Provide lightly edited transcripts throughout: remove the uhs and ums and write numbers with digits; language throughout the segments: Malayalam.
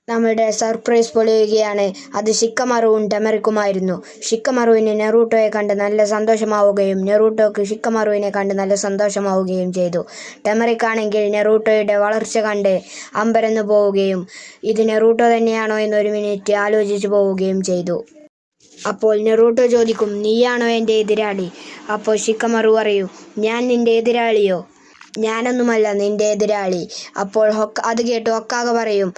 നമ്മളുടെ സർപ്രൈസ് പൊളിയുകയാണ്. അത് ഷിക്കമാറുവും ടെമറിക്കുമായിരുന്നു. ഷിക്കമാറുവിന് നെറൂട്ടോയെ കണ്ട് നല്ല സന്തോഷമാവുകയും നെറൂട്ടോക്ക് ഷിക്കമാറുവിനെ കണ്ട് നല്ല സന്തോഷമാവുകയും ചെയ്തു. ടെമറിക്കാണെങ്കിൽ നെറൂട്ടോയുടെ വളർച്ച കണ്ട് അമ്പരന്നു പോവുകയും ഇത് നെറൂട്ടോ തന്നെയാണോ എന്ന് ഒരു മിനിറ്റ് ആലോചിച്ചു പോവുകയും ചെയ്തു. അപ്പോൾ നെറൂട്ടോ ചോദിക്കും, നീയാണോ എൻ്റെ എതിരാളി? അപ്പോൾ ഷിക്കമാറു പറയും, ഞാൻ നിന്റെ എതിരാളിയോ? ഞാനൊന്നുമല്ല നിന്റെ എതിരാളി. അപ്പോൾ അത് കേട്ട് ഹൊക്കാഗ പറയും,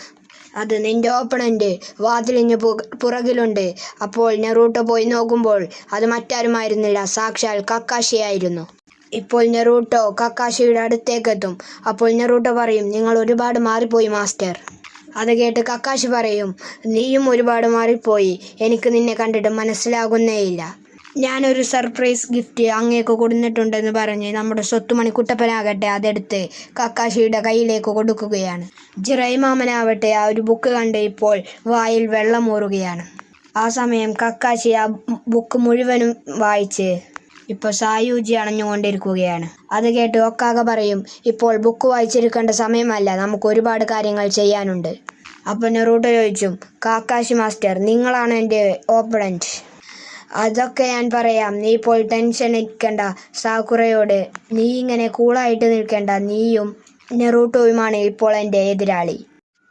അത് നിന്റെ ഓപ്പണന്റ് വാതിലിന് പുറകിലുണ്ട്. അപ്പോൾ നെറൂട്ടോ പോയി നോക്കുമ്പോൾ അത് മറ്റാരുമായിരുന്നില്ല, സാക്ഷാൽ കക്കാഷിയായിരുന്നു. ഇപ്പോൾ നെറൂട്ടോ കക്കാഷിയുടെ അടുത്തേക്കെത്തും. അപ്പോൾ നെറൂട്ടോ പറയും, നിങ്ങൾ ഒരുപാട് മാറിപ്പോയി മാസ്റ്റർ. അത് കേട്ട് കക്കാഷി പറയും, നീയും ഒരുപാട് മാറിപ്പോയി. എനിക്ക് നിന്നെ കണ്ടിട്ട് മനസ്സിലാകുന്നേയില്ല. ഞാനൊരു സർപ്രൈസ് ഗിഫ്റ്റ് അങ്ങേക്ക് കൊടുത്തിട്ടുണ്ടെന്ന് പറഞ്ഞ് നമ്മുടെ സ്വത്തുമണി കുട്ടപ്പനാകട്ടെ അതെടുത്ത് കക്കാഷിയുടെ കയ്യിലേക്ക് കൊടുക്കുകയാണ്. ജിറൈ മാമനാവട്ടെ ആ ഒരു ബുക്ക് കണ്ട് ഇപ്പോൾ വായിൽ വെള്ളമൂറുകയാണ്. ആ സമയം കക്കാഷി ആ ബുക്ക് മുഴുവനും വായിച്ച് ഇപ്പോൾ സായൂജി അണഞ്ഞുകൊണ്ടിരിക്കുകയാണ്. അത് കേട്ട് ഹൊക്കാഗ പറയും, ഇപ്പോൾ ബുക്ക് വായിച്ചിരിക്കേണ്ട സമയമല്ല, നമുക്ക് ഒരുപാട് കാര്യങ്ങൾ ചെയ്യാനുണ്ട്. അപ്പോൾ നെറൂട്ടോ ചോദിച്ചു, കക്കാഷി മാസ്റ്റർ, നിങ്ങളാണ് എൻ്റെ ഓപ്പണന്റ്. അതൊക്കെ ഞാൻ പറയാം, നീ ഇപ്പോൾ ടെൻഷൻ അടിക്കണ്ട. സാക്കുറയോട് നീ ഇങ്ങനെ കൂളായിട്ട് നിൽക്കേണ്ട. നീയും നെറൂട്ടോയുമാണ് ഇപ്പോൾ എൻ്റെ എതിരാളി.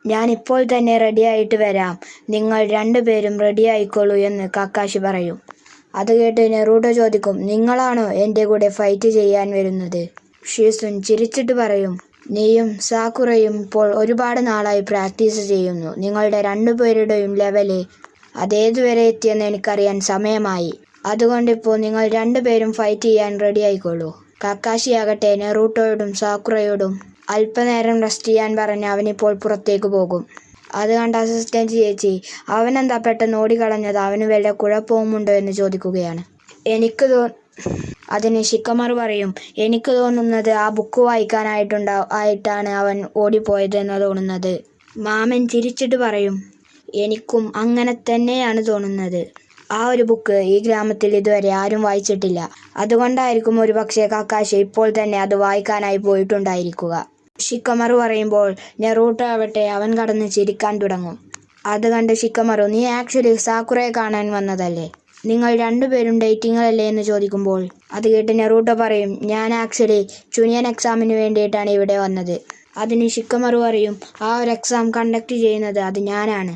ഞാൻ ഇപ്പോൾ തന്നെ റെഡിയായിട്ട് വരാം. നിങ്ങൾ രണ്ടുപേരും റെഡിയായിക്കോളൂ എന്ന് കക്കാഷി പറയും. അത് കേട്ട് നെറൂട്ടോ ചോദിക്കും, നിങ്ങളാണോ എൻ്റെ കൂടെ ഫൈറ്റ് ചെയ്യാൻ വരുന്നത്? ഷിസുൻ ചിരിച്ചിട്ട് പറയും, നീയും സാക്കുറയും ഇപ്പോൾ ഒരുപാട് നാളായി പ്രാക്ടീസ് ചെയ്യുന്നു. നിങ്ങളുടെ രണ്ടുപേരുടെയും ലെവല് അതേതുവരെ എത്തിയെന്ന് എനിക്കറിയാൻ സമയമായി. അതുകൊണ്ടിപ്പോൾ നിങ്ങൾ രണ്ടുപേരും ഫൈറ്റ് ചെയ്യാൻ റെഡിയായിക്കോളൂ. കക്കാഷിയാകട്ടെ നെറൂട്ടോയോടും സാക്കുറയോടും അല്പനേരം റെസ്റ്റ് ചെയ്യാൻ പറഞ്ഞ് അവനിപ്പോൾ പുറത്തേക്ക് പോകും. അത് കണ്ട അസിസ്റ്റന്റ് ചേച്ചി, അവനെന്താ പെട്ടെന്ന് ഓടിക്കളഞ്ഞത്? അവന് വല്ല കുഴപ്പവുമുണ്ടോ എന്ന് ചോദിക്കുകയാണ്. അതിന് ഷിക്കമാറു പറയും, എനിക്ക് തോന്നുന്നത് ആ ബുക്ക് വായിക്കാനായിട്ടാണ് അവൻ ഓടിപ്പോയതെന്ന് തോന്നുന്നത്. മാമൻ ചിരിച്ചിട്ട് പറയും, എനിക്കും അങ്ങനെ തന്നെയാണ് തോന്നുന്നത്. ആ ഒരു ബുക്ക് ഈ ഗ്രാമത്തിൽ ഇതുവരെ ആരും വായിച്ചിട്ടില്ല. അതുകൊണ്ടായിരിക്കും ഒരുപക്ഷെ കക്കാഷി ഇപ്പോൾ തന്നെ അത് വായിക്കാനായി പോയിട്ടുണ്ടായിരിക്കുക. ഷിക്കമാറു പറയുമ്പോൾ നെറൂട്ടോ ആവട്ടെ അവൻ കടന്ന് ചിരിക്കാൻ തുടങ്ങും. അത് കണ്ട് ഷിക്കമാറു, നീ ആക്ച്വലി സാക്കുറയെ കാണാൻ വന്നതല്ലേ? നിങ്ങൾ രണ്ടുപേരും ഡേറ്റിങ്ങിലല്ലേ എന്ന് ചോദിക്കുമ്പോൾ അത് കേട്ട് നെറൂട്ടോ പറയും, ഞാൻ ആക്ച്വലി ചുനിയൻ എക്സാമിന് വേണ്ടിയിട്ടാണ് ഇവിടെ വന്നത്. അതിന് ഷിക്കമാറു പറയും, ആ ഒരു എക്സാം കണ്ടക്ട് ചെയ്യുന്നത് അത് ഞാനാണ്.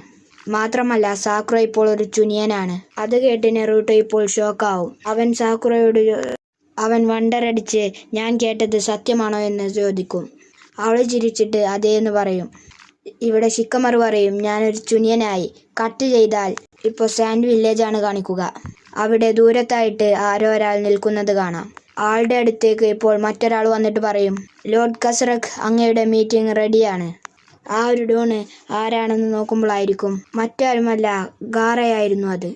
മാത്രമല്ല സാക്കുറ ഇപ്പോൾ ഒരു ചുനിയനാണ്. അത് കേട്ട് നെറൂട്ടോ ഇപ്പോൾ ഷോക്കാവും. അവൻ വണ്ടറടിച്ച് ഞാൻ കേട്ടത് സത്യമാണോ എന്ന് ചോദിക്കും. അവൾ ചിരിച്ചിട്ട് അതേന്ന് പറയും. ഇവിടെ ഷിക്കമാറു പറയും, ഞാനൊരു ചുനിയനായി. കട്ട് ചെയ്താൽ ഇപ്പോൾ സാൻഡ് വില്ലേജാണ് കാണിക്കുക. അവിടെ ദൂരത്തായിട്ട് ആരോ ഒരാൾ നിൽക്കുന്നത് കാണാം. ആളുടെ അടുത്തേക്ക് ഇപ്പോൾ മറ്റൊരാൾ വന്നിട്ട് പറയും, ലോർഡ് കസറക്, അങ്ങയുടെ മീറ്റിംഗ് റെഡിയാണ്. ആ ഒരു ഡോണ് ആരാണെന്ന് നോക്കുമ്പോഴായിരിക്കും മറ്റാരുമല്ല, ഗാറയായിരുന്നു അത്.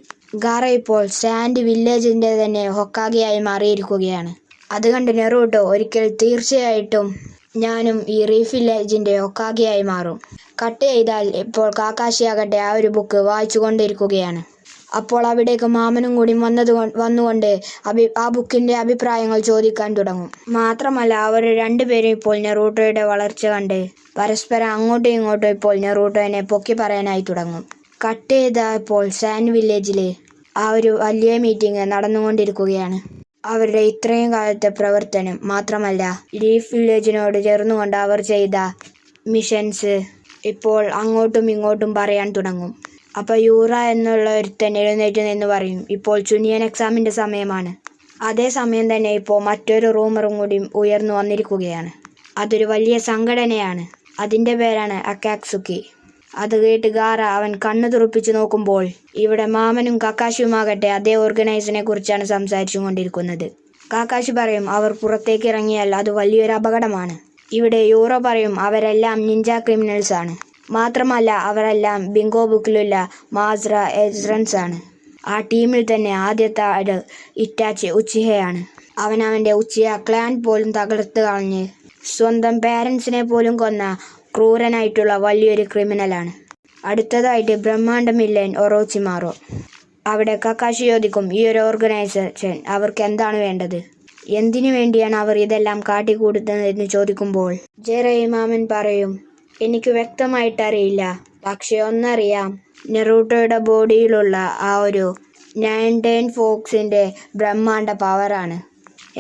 ഗാറ ഇപ്പോൾ സാൻഡ് വില്ലേജിൻ്റെ തന്നെ ഹൊക്കാഗയായി മാറിയിരിക്കുകയാണ്. അത് കണ്ട് നെറൂട്ടോ, ഒരിക്കൽ തീർച്ചയായിട്ടും ഞാനും ഈ റീഫ് വില്ലേജിൻ്റെ ഹൊക്കാഗയായി മാറും. കട്ട് ചെയ്താൽ ഇപ്പോൾ കാക്കാഷിയാകട്ടെ ആ ഒരു ബുക്ക് വായിച്ചു കൊണ്ടിരിക്കുകയാണ്. അപ്പോൾ അവിടേക്ക് മാമനും കൂടി വന്നുകൊണ്ട് ആ ബുക്കിൻ്റെ അഭിപ്രായങ്ങൾ ചോദിക്കാൻ തുടങ്ങും. മാത്രമല്ല അവർ രണ്ടുപേരും ഇപ്പോൾ നെറൂട്ടോയുടെ വളർച്ച കണ്ട് പരസ്പരം അങ്ങോട്ടും ഇങ്ങോട്ടും ഇപ്പോൾ നെറൂട്ടോനെ പൊക്കി പറയാനായി തുടങ്ങും. കട്ട് ചെയ്തപ്പോൾ സാൻഡ് വില്ലേജിൽ ആ ഒരു വലിയ മീറ്റിംഗ് നടന്നുകൊണ്ടിരിക്കുകയാണ്. അവരുടെ ഇത്രയും കാലത്തെ പ്രവർത്തനം, മാത്രമല്ല ലീഫ് വില്ലേജിനോട് ചേർന്നുകൊണ്ട് അവർ ചെയ്ത മിഷൻസ് ഇപ്പോൾ അങ്ങോട്ടും ഇങ്ങോട്ടും പറയാൻ തുടങ്ങും. അപ്പോൾ യൂറ എന്നുള്ള ഒരുത്തൻ എഴുന്നേറ്റ് നിന്ന് പറയും, ഇപ്പോൾ ചുനിയൻ എക്സാമിൻ്റെ സമയമാണ്. അതേ സമയം തന്നെ ഇപ്പോൾ മറ്റൊരു റൂമറും കൂടി ഉയർന്നു വന്നിരിക്കുകയാണ്. അതൊരു വലിയ സംഘടനയാണ്. അതിൻ്റെ പേരാണ് അക്കാക്സുക്കി. അത് കേട്ട് ഗാറ അവൻ കണ്ണു തുറപ്പിച്ച് നോക്കുമ്പോൾ ഇവിടെ മാമനും കക്കാഷിയുമാകട്ടെ അതേ ഓർഗനൈസിനെ കുറിച്ചാണ് സംസാരിച്ചു കൊണ്ടിരിക്കുന്നത്. കക്കാഷി പറയും, അവർ പുറത്തേക്ക് ഇറങ്ങിയാൽ അത് വലിയൊരു അപകടമാണ്. ഇവിടെ യൂറോ പറയും, അവരെല്ലാം നിഞ്ച ക്രിമിനൽസ് ആണ്. മാത്രമല്ല അവരെല്ലാം ബിങ്കോ ബുക്കിലുള്ള മാസ്ര എജ്രൻസ് ആണ്. ആ ടീമിൽ തന്നെ ആദ്യത്തെ ആട് ഇറ്റാച്ചി ഉച്ചിഹയാണ്. അവൻ്റെ ഉച്ചിയ ക്ലാൻ പോലും തകർത്ത് കളഞ്ഞ് സ്വന്തം പാരൻസിനെ പോലും കൊന്ന ക്രൂരനായിട്ടുള്ള വലിയൊരു ക്രിമിനലാണ്. അടുത്തതായിട്ട് ബ്രഹ്മാണ്ടമില്ലൻ ഒറോച്ചിമാറോ. അവിടെ കക്കാഷി ചോദിക്കും, ഈ ഒരു ഓർഗനൈസേഷൻ അവർക്ക് എന്താണ് വേണ്ടത്? എന്തിനു വേണ്ടിയാണ് അവർ ഇതെല്ലാം കാട്ടിക്കൂട്ടുന്നതെന്ന് ചോദിക്കുമ്പോൾ ജെറൈ മാമൻ പറയും, എനിക്ക് വ്യക്തമായിട്ടറിയില്ല. പക്ഷെ ഒന്നറിയാം, നെറൂട്ടോയുടെ ബോഡിയിലുള്ള ആ ഒരു നൈൻറ്റൈൻ ഫോക്സിൻ്റെ ബ്രഹ്മാണ്ഡ പവറാണ്.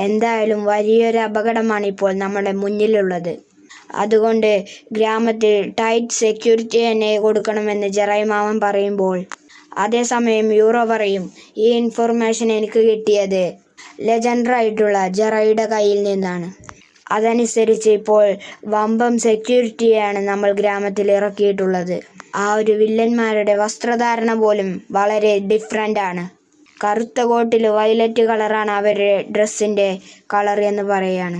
എന്തായാലും വലിയൊരു അപകടമാണ് ഇപ്പോൾ നമ്മുടെ മുന്നിലുള്ളത്. അതുകൊണ്ട് ഗ്രാമത്തിൽ ടൈറ്റ് സെക്യൂരിറ്റി തന്നെ കൊടുക്കണമെന്ന് ജെറൈ മാമൻ പറയുമ്പോൾ, അതേസമയം യൂറോ പറയും, ഈ ഇൻഫർമേഷൻ എനിക്ക് കിട്ടിയത് ലെജൻഡറായിട്ടുള്ള ജെറൈയുടെ കയ്യിൽ നിന്നാണ്. അതനുസരിച്ച് ഇപ്പോൾ വമ്പം സെക്യൂരിറ്റിയാണ് നമ്മൾ ഗ്രാമത്തിൽ ഇറക്കിയിട്ടുള്ളത്. ആ ഒരു വില്ലന്മാരുടെ വസ്ത്രധാരണ പോലും വളരെ ഡിഫറൻ്റ് ആണ്. കറുത്ത കോട്ടിൽ വയലറ്റ് കളറാണ് അവരുടെ ഡ്രസ്സിൻ്റെ കളർ എന്ന് പറയാണ്.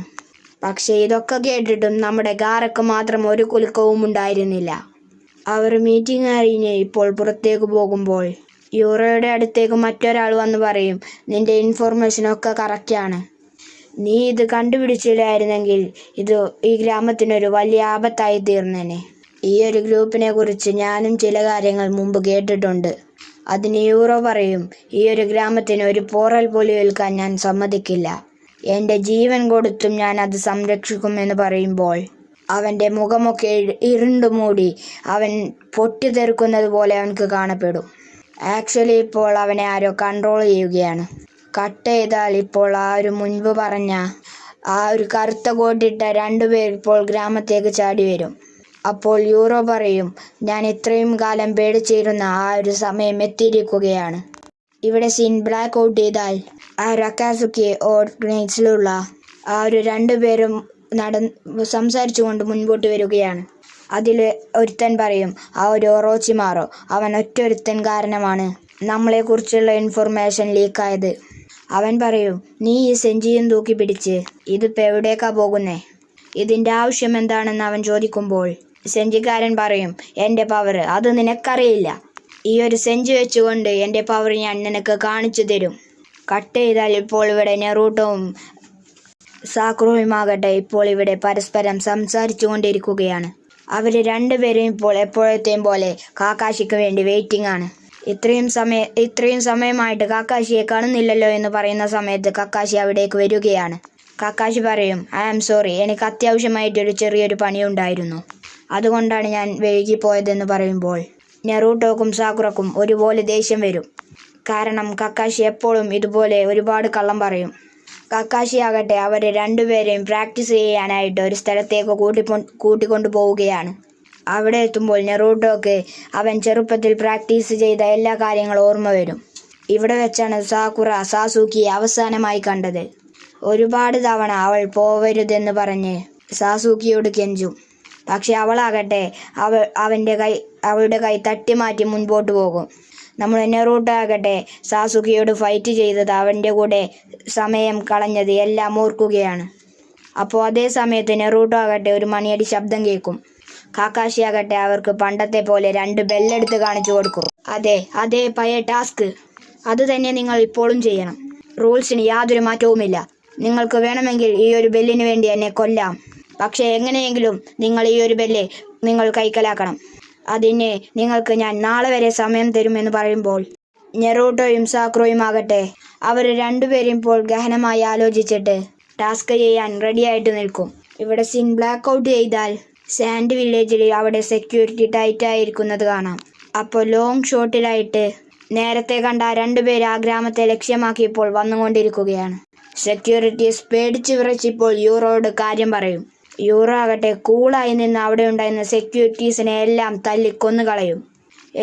പക്ഷേ ഇതൊക്കെ കേട്ടിട്ടും നമ്മുടെ ഗാരക്ക് മാത്രം ഒരു കുലുക്കവും ഉണ്ടായിരുന്നില്ല. അവർ മീറ്റിംഗ് കഴിഞ്ഞ് ഇപ്പോൾ പുറത്തേക്ക് പോകുമ്പോൾ യൂറോയുടെ അടുത്തേക്ക് മറ്റൊരാൾ വന്ന് പറയും, നിന്റെ ഇൻഫർമേഷനൊക്കെ കറക്റ്റാണ്. നീ ഇത് കണ്ടുപിടിച്ചില്ലായിരുന്നെങ്കിൽ ഇത് ഈ ഗ്രാമത്തിനൊരു വലിയ ആപത്തായി തീർന്നേനെ. ഈ ഒരു ഗ്രൂപ്പിനെ കുറിച്ച് ഞാനും ചില കാര്യങ്ങൾ മുമ്പ് കേട്ടിട്ടുണ്ട്. അതിന് യൂറോ പറയും, ഈ ഒരു ഗ്രാമത്തിന് ഒരു പോറൽ പോലും ഏൽക്കാൻ ഞാൻ സമ്മതിക്കില്ല. എൻ്റെ ജീവൻ കൊടുത്തും ഞാൻ അത് സംരക്ഷിക്കുമെന്ന് പറയുമ്പോൾ അവൻ്റെ മുഖമൊക്കെ ഇരുണ്ടുമൂടി അവൻ പൊട്ടിത്തെറിക്കുന്നത് പോലെ അവനക്ക് കാണപ്പെടും. ആക്ച്വലി ഇപ്പോൾ അവനെ ആരോ കൺട്രോൾ ചെയ്യുകയാണ്. കട്ട് ചെയ്താൽ ഇപ്പോൾ ആ ഒരു മുൻപ് പറഞ്ഞ ആ ഒരു കറുത്ത കോട്ടിട്ട രണ്ടുപേർ ഇപ്പോൾ ഗ്രാമത്തേക്ക് ചാടി വരും. അപ്പോൾ യൂറോ പറയും, ഞാൻ ഇത്രയും കാലം പേടിച്ചിരുന്ന ആ ഒരു സമയം എത്തിയിരിക്കുകയാണ്. ഇവിടെ സീൻ ബ്ലാക്ക് ഔട്ട് ചെയ്താൽ ആ അക്കാസുക്കി ഓർഗനൈസിലുള്ള ആ ഒരു രണ്ടുപേരും സംസാരിച്ചുകൊണ്ട് മുൻപോട്ട് വരികയാണ്. അതിൽ ഒരുത്തൻ പറയും, ആ ഒരു ഒറോച്ചിമാറോ, അവൻ ഒറ്റൊരുത്തൻ കാരണമാണ് നമ്മളെക്കുറിച്ചുള്ള ഇൻഫർമേഷൻ ലീക്കായത്. അവൻ പറയും, നീ ഈ സെഞ്ചിയും തൂക്കി പിടിച്ച് ഇതിപ്പോൾ എവിടേക്കാ പോകുന്നേ? ഇതിൻ്റെ ആവശ്യം എന്താണെന്ന് അവൻ ചോദിക്കുമ്പോൾ സെഞ്ചിക്കാരൻ പറയും, എൻ്റെ പവർ അത് നിനക്കറിയില്ല. ഈ ഒരു സെഞ്ചി വെച്ചുകൊണ്ട് എൻ്റെ പവർ ഞാൻ നിനക്ക് കാണിച്ചു തരും. കട്ട് ചെയ്താൽ ഇപ്പോൾ ഇവിടെ നെറൂട്ടോവും സാക്കുറോയുമാകട്ടെ ഇപ്പോൾ ഇവിടെ പരസ്പരം സംസാരിച്ചു കൊണ്ടിരിക്കുകയാണ്. അവർ രണ്ടുപേരും ഇപ്പോൾ എപ്പോഴത്തെയും പോലെ കാക്കാശിക്ക് വേണ്ടി വെയിറ്റിംഗ് ആണ്. ഇത്രയും സമയമായിട്ട് കാക്കാശിയെ കാണുന്നില്ലല്ലോ എന്ന് പറയുന്ന സമയത്ത് കക്കാശി അവിടേക്ക് വരികയാണ്. കക്കാശി പറയും, ഐ ആം സോറി, എനിക്ക് അത്യാവശ്യമായിട്ടൊരു ചെറിയൊരു പണിയുണ്ടായിരുന്നു, അതുകൊണ്ടാണ് ഞാൻ വൈകിപ്പോയതെന്ന് പറയുമ്പോൾ നെറൂട്ടോക്കും സാക്കുറക്കും ഒരുപോലെ ദേഷ്യം വരും. കാരണം കക്കാശി എപ്പോഴും ഇതുപോലെ ഒരുപാട് കള്ളം പറയും. കക്കാശി ആകട്ടെ അവരെ രണ്ടുപേരെയും പ്രാക്ടീസ് ചെയ്യാനായിട്ട് ഒരു സ്ഥലത്തേക്ക് കൂട്ടിക്കൊണ്ടു പോവുകയാണ്. അവിടെ എത്തുമ്പോൾ നെറൂട്ടോക്ക് അവൻ ചെറുപ്പത്തിൽ പ്രാക്ടീസ് ചെയ്ത എല്ലാ കാര്യങ്ങളും ഓർമ്മ വരും. ഇവിടെ വെച്ചാണ് സാക്കുറ സാസൂക്കിയെ അവസാനമായി കണ്ടത്. ഒരുപാട് തവണ അവൾ പോവരുതെന്ന് പറഞ്ഞ് സാസൂക്കിയോട് കെഞ്ചും. പക്ഷെ അവളാകട്ടെ അവളുടെ കൈ തട്ടി മാറ്റി മുൻപോട്ട് പോകും. നമ്മുടെ നെറൂട്ടോ ആകട്ടെ സാസുക്കിയോട് ഫൈറ്റ് ചെയ്തത്, അവൻ്റെ കൂടെ സമയം കളഞ്ഞത് എല്ലാം ഓർക്കുകയാണ്. അപ്പോൾ അതേ സമയത്ത് നെറൂട്ടോ ആകട്ടെ ഒരു മണിയടി ശബ്ദം കേൾക്കും. കാക്കാശി ആകട്ടെ അവർക്ക് പണ്ടത്തെ പോലെ 2 ബെല്ലെടുത്ത് കാണിച്ചു കൊടുക്കും. അതേ പഴയ ടാസ്ക് അത് തന്നെ നിങ്ങൾ ഇപ്പോഴും ചെയ്യണം. റൂൾസിന് യാതൊരു മാറ്റവുമില്ല. നിങ്ങൾക്ക് വേണമെങ്കിൽ ഈ ഒരു ബെല്ലിന് വേണ്ടി എന്നെ കൊല്ലാം. പക്ഷേ എങ്ങനെയെങ്കിലും നിങ്ങൾ ഈ ഒരു ബെല്ല് നിങ്ങൾ കൈക്കലാക്കണം. അതിന് നിങ്ങൾക്ക് ഞാൻ നാളെ വരെ സമയം തരുമെന്ന് പറയുമ്പോൾ നെറൂട്ടോയും സാക്കുറോയും ആകട്ടെ അവർ രണ്ടുപേരും ഇപ്പോൾ ഗഹനമായി ആലോചിച്ചിട്ട് ടാസ്ക് ചെയ്യാൻ റെഡിയായിട്ട് നിൽക്കും. ഇവിടെ സീൻ ബ്ലാക്ക് ഔട്ട് ചെയ്താൽ സാൻഡ് വില്ലേജിൽ അവിടെ സെക്യൂരിറ്റി ടൈറ്റ് ആയിരിക്കുന്നത് കാണാം. അപ്പോൾ ലോങ് ഷോട്ടിലായിട്ട് നേരത്തെ കണ്ട 2 പേര് ആ ഗ്രാമത്തെ ലക്ഷ്യമാക്കിയപ്പോൾ വന്നുകൊണ്ടിരിക്കുകയാണ്. സെക്യൂരിറ്റീസ് പേടിച്ച് വിറച്ചിപ്പോൾ യൂറോയോട് കാര്യം പറയും. യൂറോ ആകട്ടെ കൂളായി നിന്ന് അവിടെ ഉണ്ടായിരുന്ന സെക്യൂരിറ്റീസിനെ എല്ലാം തല്ലിക്കൊന്നു കളയും.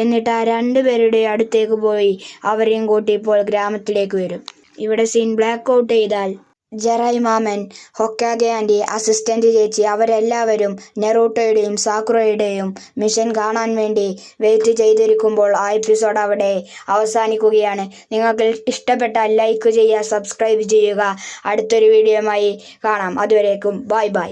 എന്നിട്ട് ആ 2 പേരുടെ അടുത്തേക്ക് പോയി അവരെയും കൂട്ടി ഇപ്പോൾ ഗ്രാമത്തിലേക്ക് വരും. ഇവിടെ സീൻ ബ്ലാക്ക് ഔട്ട് ചെയ്താൽ ജെറൈ മാമൻ, ഹൊക്കാഗെ ആൻറ്റി, അസിസ്റ്റൻ്റ് ചേച്ചി അവരെല്ലാവരും നെറൂട്ടോയുടെയും സാക്കുറോയുടെയും മിഷൻ കാണാൻ വേണ്ടി വെയിറ്റ് ചെയ്തിരിക്കുമ്പോൾ ആ എപ്പിസോഡ് അവിടെ അവസാനിക്കുകയാണ്. നിങ്ങൾക്ക് ഇഷ്ടപ്പെട്ടാൽ ലൈക്ക് ചെയ്യുക, സബ്സ്ക്രൈബ് ചെയ്യുക. അടുത്തൊരു വീഡിയോയുമായി കാണാം. അതുവരേക്കും ബൈ ബൈ.